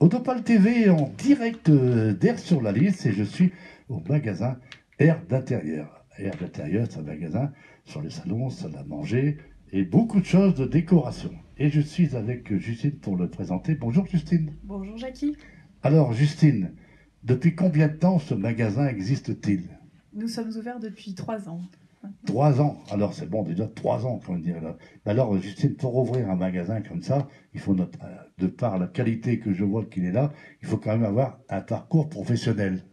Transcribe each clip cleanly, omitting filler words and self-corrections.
Odopal TV en direct d'Air sur la Lys et je suis au magasin Air d'Intérieur. Air d'Intérieur, c'est un magasin sur les salons, salle à manger et beaucoup de choses de décoration. Et je suis avec Justine pour le présenter. Bonjour Justine. Bonjour Jackie. Alors Justine, depuis combien de temps ce magasin existe-t-il? Nous sommes ouverts depuis 3 ans. 3 ans. Alors c'est bon, déjà 3 ans, comme on dirait là. Mais alors Justine, pour ouvrir un magasin comme ça, il faut de par la qualité que je vois qu'il est là, il faut quand même avoir un parcours professionnel.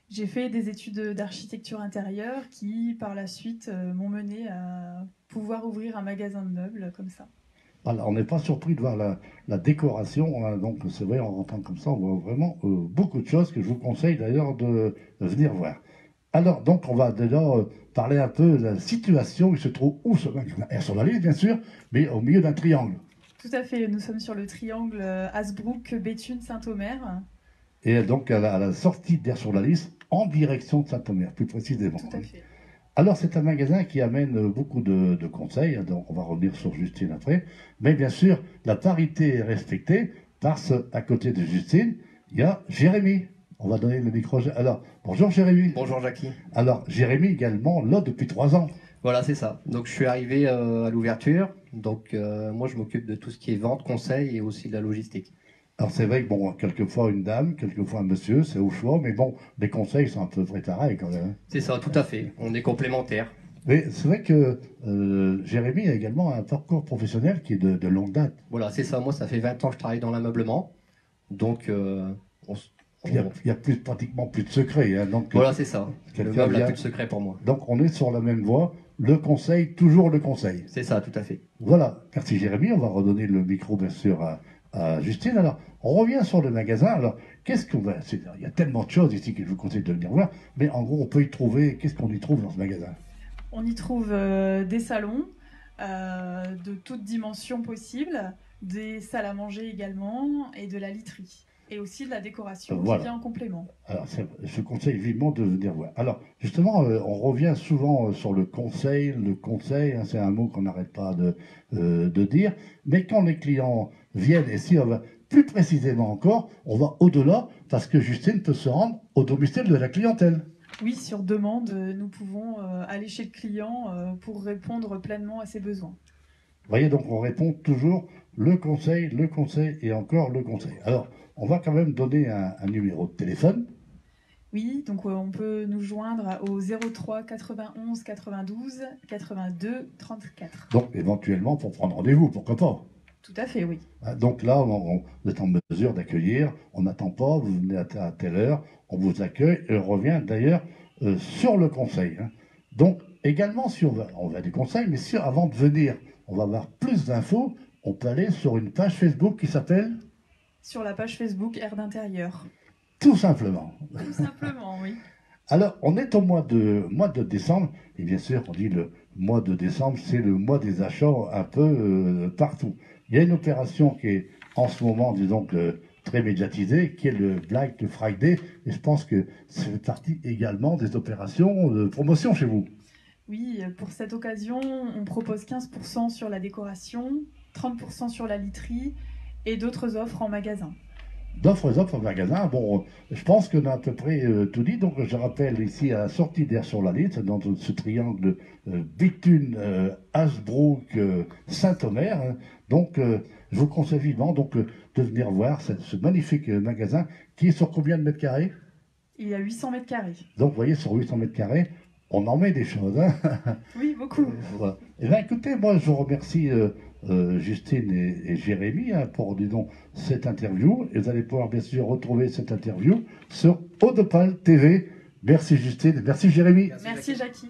J'ai fait des études d'architecture intérieure qui, par la suite, m'ont mené à pouvoir ouvrir un magasin de meubles comme ça. Alors, on n'est pas surpris de voir la décoration, hein. Donc c'est vrai, en rentrant comme ça, on voit vraiment beaucoup de choses que je vous conseille d'ailleurs de venir voir. Alors, donc, on va déjà parler un peu de la situation. Il se trouve où ce magasin? Sur la liste, bien sûr, mais au milieu d'un triangle. Tout à fait, nous sommes sur le triangle Hasbrook, Béthune, Saint-Omer. Et donc, à la sortie d'Air sur la liste, en direction de Saint-Omer, plus précisément. Tout à fait. Alors, c'est un magasin qui amène beaucoup de conseils, donc on va revenir sur Justine après. Mais bien sûr, la parité est respectée parce qu'à côté de Justine, il y a Jérémy. On va donner le micro. Alors, bonjour Jérémy. Bonjour Jackie. Alors, Jérémy également, là depuis 3 ans. Voilà, c'est ça. Donc je suis arrivé à l'ouverture. Donc moi je m'occupe de tout ce qui est vente, conseil et aussi de la logistique. Alors, c'est vrai que, bon, quelquefois une dame, quelquefois un monsieur, c'est au choix, mais bon, les conseils sont un peu vrai pareil quand même. C'est ça, tout à fait. On est complémentaires. Mais c'est vrai que Jérémy a également un parcours professionnel qui est de longue date. Voilà, c'est ça. Moi ça fait 20 ans que je travaille dans l'ameublement. Donc Il n'y a pratiquement plus de secret, hein, donc, voilà, c'est ça. Le quelqu'un meuble n'a vient- plus de secret pour moi. Donc on est sur la même voie, le conseil, toujours le conseil. C'est ça, tout à fait. Voilà, merci Jérémy, on va redonner le micro bien sûr à Justine. Alors, on revient sur le magasin. Alors, qu'est-ce qu'on va... Il y a tellement de choses ici que je vous conseille de venir voir, mais en gros, on peut y trouver... Qu'est-ce qu'on y trouve dans ce magasin? On y trouve des salons de toutes dimensions possibles, des salles à manger également et de la literie. Et aussi de la décoration Voilà. qui vient en complément. Alors, je conseille vivement de venir voir. Alors, justement, on revient souvent sur le conseil. Le conseil, hein, c'est un mot qu'on n'arrête pas de dire. Mais quand les clients viennent, et si on va plus précisément encore, on va au-delà, parce que Justine peut se rendre au domicile de la clientèle. Oui, sur demande, nous pouvons aller chez le client pour répondre pleinement à ses besoins. Vous voyez, donc on répond toujours le conseil et encore le conseil. Alors, on va quand même donner un numéro de téléphone. Oui, donc on peut nous joindre au 03 91 92 82 34. Donc, éventuellement, pour prendre rendez-vous, pourquoi pas. Tout à fait, oui. Donc là, vous êtes en mesure d'accueillir, on n'attend pas, vous venez à telle heure, on vous accueille et on revient d'ailleurs sur le conseil, hein. Donc, également, si on va des conseils, mais si avant de venir, on va avoir plus d'infos, on peut aller sur une page Facebook qui s'appelle Sur la page Facebook Air d'Intérieur. Tout simplement. Tout simplement, oui. Alors, on est au mois de décembre, et bien sûr, on dit le mois de décembre, c'est le mois des achats un peu partout. Il y a une opération qui est en ce moment, disons que très médiatisée, qui est le Black Friday, et je pense que ça fait partie également des opérations de promotion chez vous. Oui, pour cette occasion, on propose 15% sur la décoration, 30% sur la literie et d'autres offres en magasin. D'offres en magasin, bon, je pense qu'on a à peu près tout dit. Donc, je rappelle ici à la sortie d'Air sur la Lys, dans ce triangle Béthune, Hasbrook, Saint-Omer, hein. Donc, je vous conseille vivement donc, de venir voir ce magnifique magasin qui est sur combien de mètres carrés? Il y a 800 mètres carrés. Donc, vous voyez, sur 800 mètres carrés, on en met des choses, hein. Oui, beaucoup. Voilà. Eh bien, écoutez, moi, je vous remercie Justine et Jérémy pour, disons, cette interview. Et vous allez pouvoir, bien sûr, retrouver cette interview sur Odopal TV. Merci Justine, merci Jérémy. Merci Jackie.